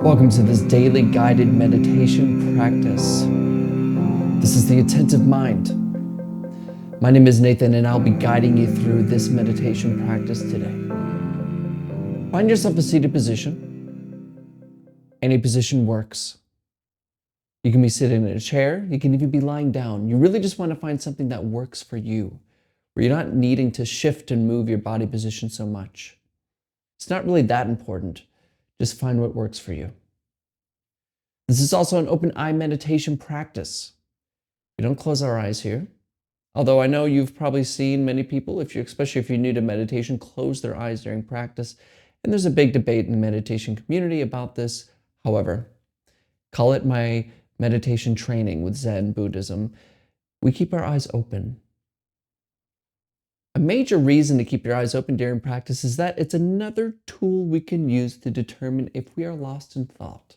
Welcome to this daily guided meditation practice. This is the Attentive Mind. My name is Nathan, and I'll be guiding you through this meditation practice today. Find yourself a seated position. Any position works. You can be sitting in a chair. You can even be lying down. You really just want to find something that works for you, where you're not needing to shift and move your body position so much. It's not really that important. Just find what works for you. This is also an open eye meditation practice. We don't close our eyes here. Although I know you've probably seen many people, especially if you're new to meditation, close their eyes during practice. And there's a big debate in the meditation community about this. However, call it my meditation training with Zen Buddhism. We keep our eyes open. A major reason to keep your eyes open during practice is that it's another tool we can use to determine if we are lost in thought.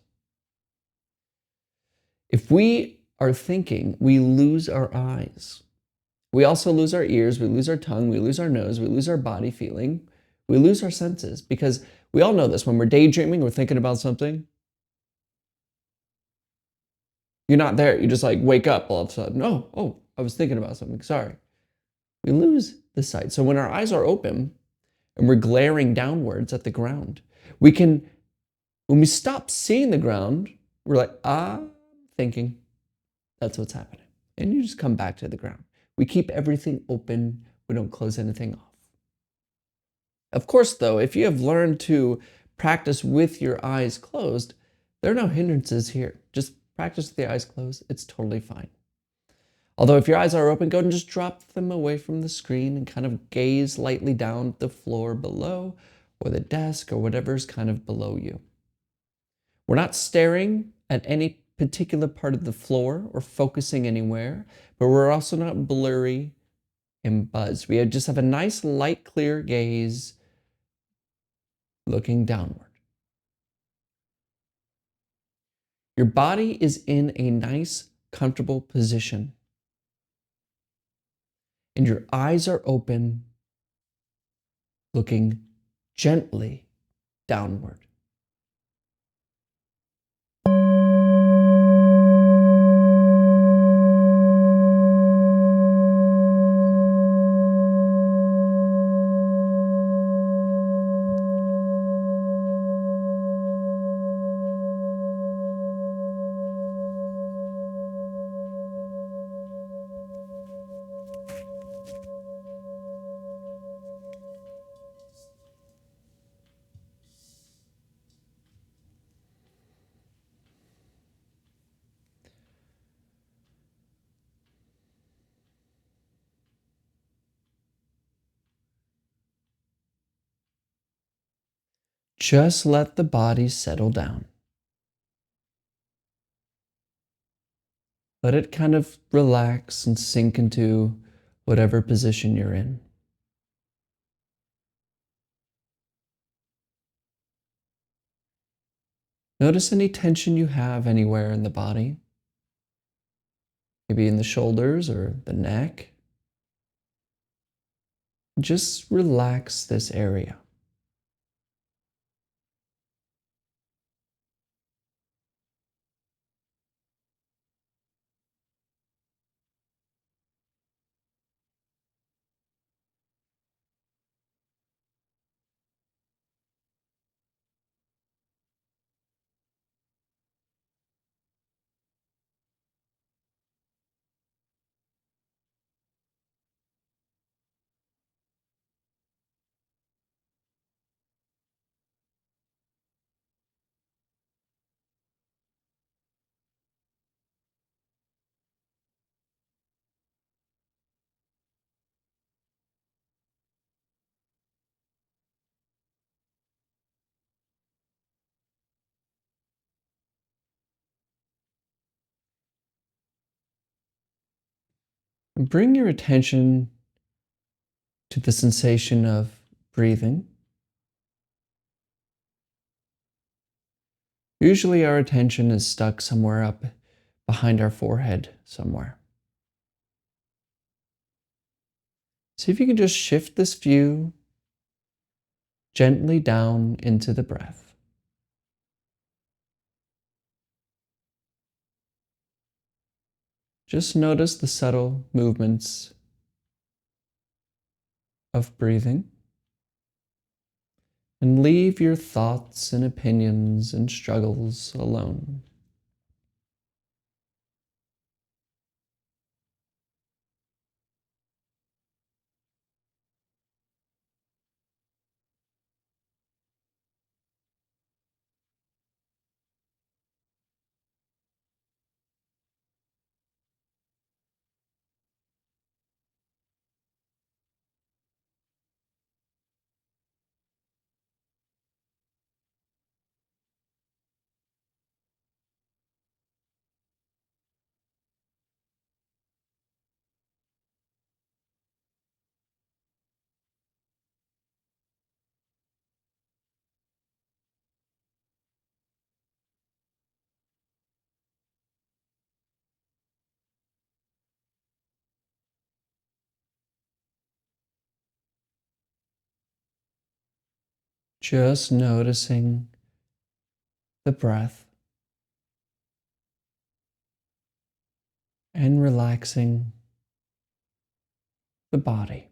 If we are thinking, we lose our eyes. We also lose our ears, we lose our tongue, we lose our nose, we lose our body feeling, we lose our senses, because we all know this. When we're daydreaming, we're thinking about something, you're not there. You just wake up all of a sudden. Oh, I was thinking about something. Sorry. We lose the sight. So when our eyes are open and we're glaring downwards at the ground, when we stop seeing the ground, we're like, thinking. That's what's happening. And you just come back to the ground. We keep everything open. We don't close anything off. Of course, though, if you have learned to practice with your eyes closed, there are no hindrances here. Just practice with the eyes closed. It's totally fine. Although if your eyes are open, go ahead and just drop them away from the screen and kind of gaze lightly down at the floor below or the desk or whatever's kind of below you. We're not staring at any particular part of the floor or focusing anywhere, but we're also not blurry and buzzed. We just have a nice, light, clear gaze looking downward. Your body is in a nice, comfortable position, and your eyes are open, looking gently downward. Just let the body settle down. Let it kind of relax and sink into whatever position you're in. Notice any tension you have anywhere in the body, maybe in the shoulders or the neck. Just relax this area. And bring your attention to the sensation of breathing. Usually our attention is stuck somewhere up behind our forehead somewhere. See if you can just shift this view gently down into the breath. Just notice the subtle movements of breathing and leave your thoughts and opinions and struggles alone. Just noticing the breath and relaxing the body.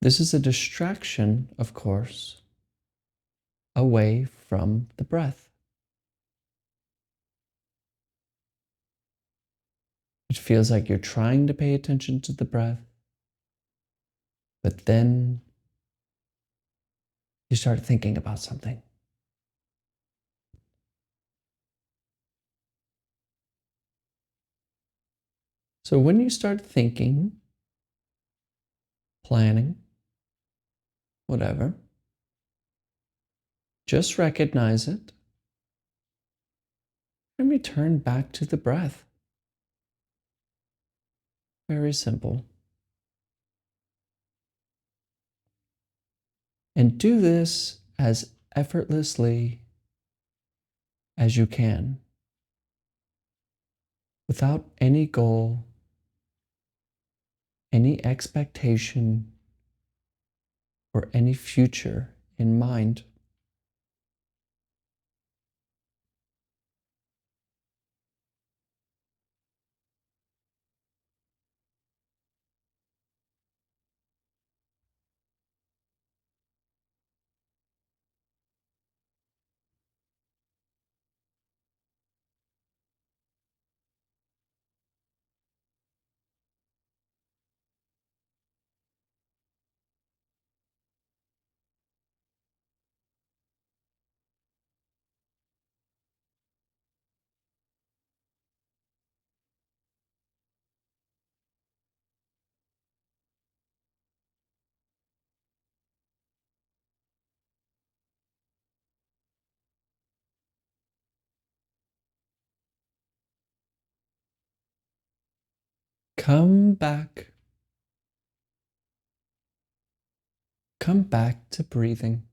This is a distraction, of course, away from the breath. It feels like you're trying to pay attention to the breath, but then you start thinking about something. So when you start thinking, planning, whatever, just recognize it and return back to the breath. Very simple. And do this as effortlessly as you can, without any goal, any expectation, or any future in mind. Come back. Come back to breathing.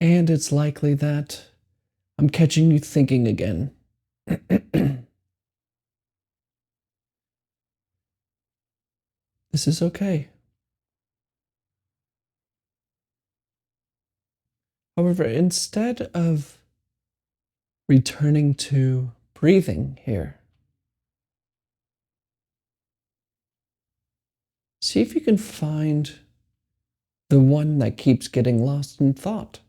And it's likely that I'm catching you thinking again. This is okay. However, instead of returning to breathing here, see if you can find the one that keeps getting lost in thought.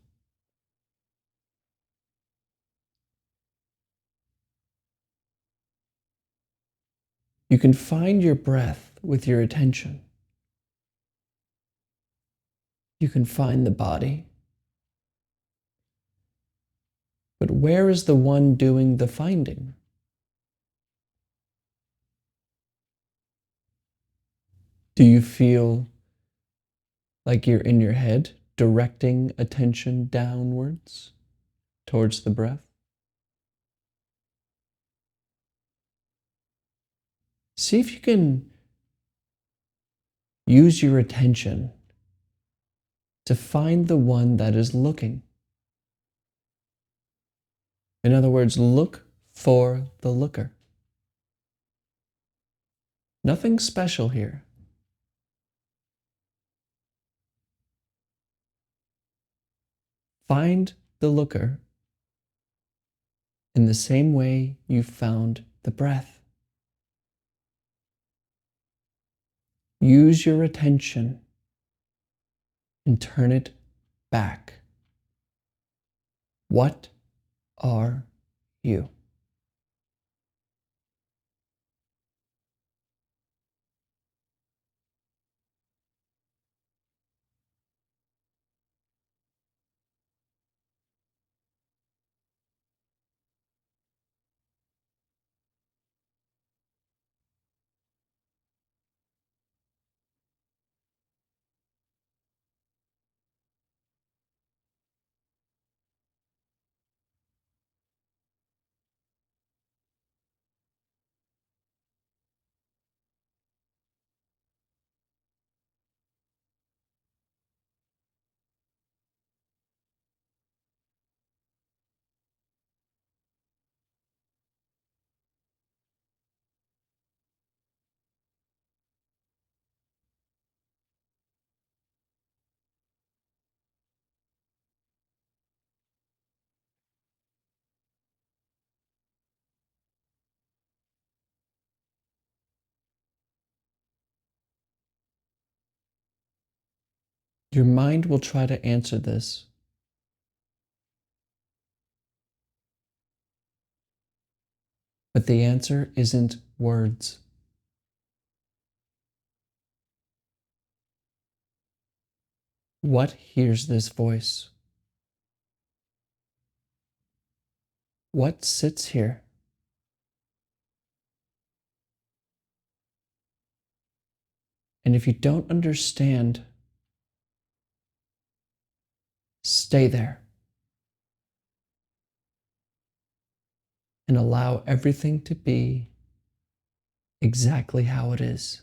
You can find your breath with your attention. You can find the body. But where is the one doing the finding? Do you feel like you're in your head, directing attention downwards towards the breath? See if you can use your attention to find the one that is looking. In other words, look for the looker. Nothing special here. Find the looker in the same way you found the breath. Use your attention and turn it back. What are you? Your mind will try to answer this, but the answer isn't words. What hears this voice? What sits here? And if you don't understand, stay there and allow everything to be exactly how it is.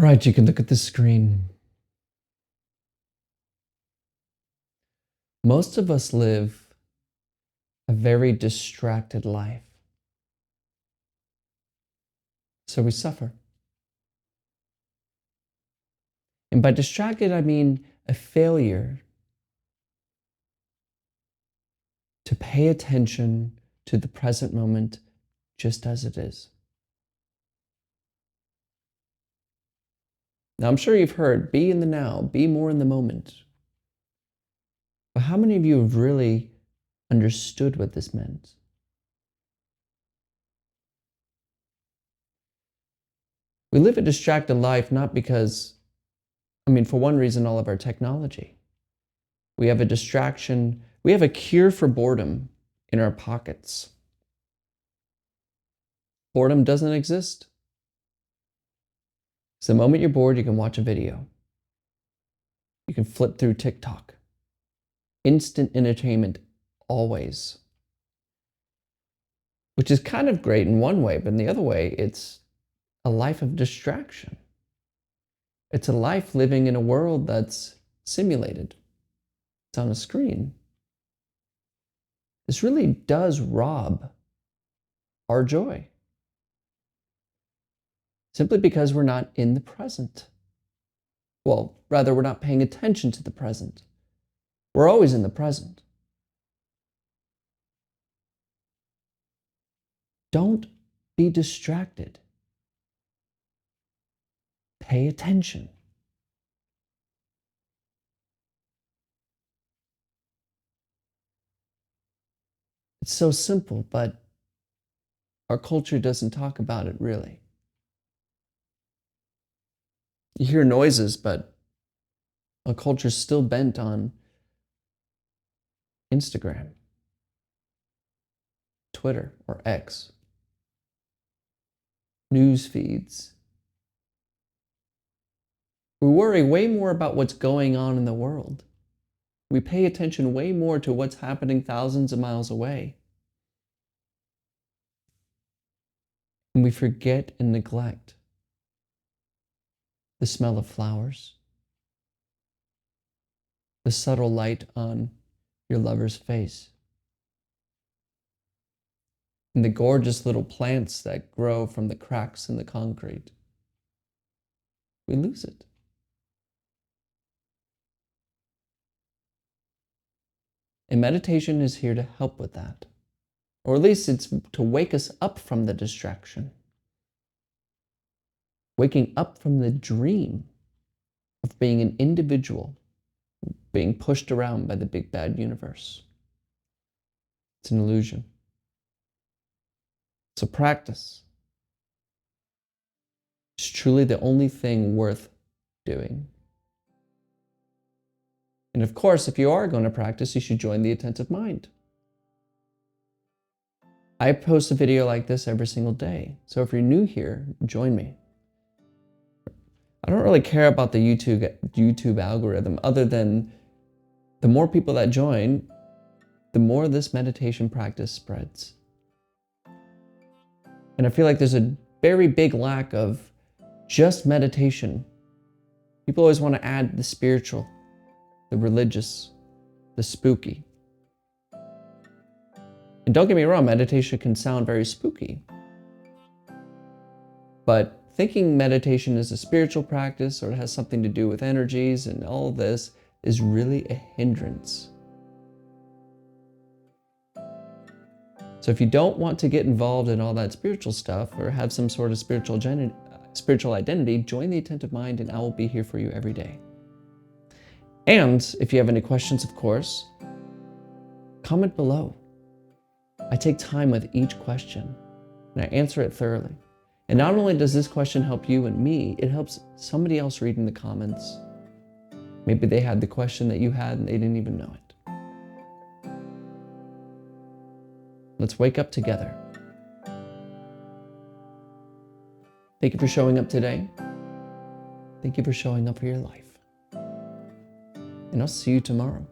All right, you can look at the screen. Most of us live a very distracted life. So we suffer. And by distracted, I mean a failure to pay attention to the present moment just as it is. Now, I'm sure you've heard, be in the now, be more in the moment. But how many of you have really understood what this meant? We live a distracted life not because, for one reason, all of our technology. We have a distraction, we have a cure for boredom in our pockets. Boredom doesn't exist. So the moment you're bored, you can watch a video. You can flip through TikTok. Instant entertainment, always. Which is kind of great in one way, but in the other way, it's a life of distraction. It's a life living in a world that's simulated. It's on a screen. This really does rob our joy. Simply because we're not in the present. Well, rather, we're not paying attention to the present. We're always in the present. Don't be distracted. Pay attention. It's so simple, but our culture doesn't talk about it really. You hear noises, but our culture's still bent on Instagram, Twitter, or X, news feeds. We worry way more about what's going on in the world. We pay attention way more to what's happening thousands of miles away. And we forget and neglect the smell of flowers, the subtle light on your lover's face, and the gorgeous little plants that grow from the cracks in the concrete. We lose it. And meditation is here to help with that. Or at least it's to wake us up from the distraction. Waking up from the dream of being an individual, being pushed around by the big bad universe. It's an illusion. So practice. It's truly the only thing worth doing. And of course, if you are going to practice, you should join the Attentive Mind. I post a video like this every single day. So if you're new here, join me. I don't really care about the YouTube algorithm other than the more people that join, the more this meditation practice spreads. And I feel like there's a very big lack of just meditation. People always want to add the spiritual, the religious, the spooky. And don't get me wrong, meditation can sound very spooky. But thinking meditation is a spiritual practice or it has something to do with energies and all of this is really a hindrance. So if you don't want to get involved in all that spiritual stuff or have some sort of spiritual identity, join the Attentive Mind and I will be here for you every day. And if you have any questions, of course, comment below. I take time with each question and I answer it thoroughly. And not only does this question help you and me, it helps somebody else reading the comments. Maybe they had the question that you had and they didn't even know it. Let's wake up together. Thank you for showing up today. Thank you for showing up for your life. And I'll see you tomorrow.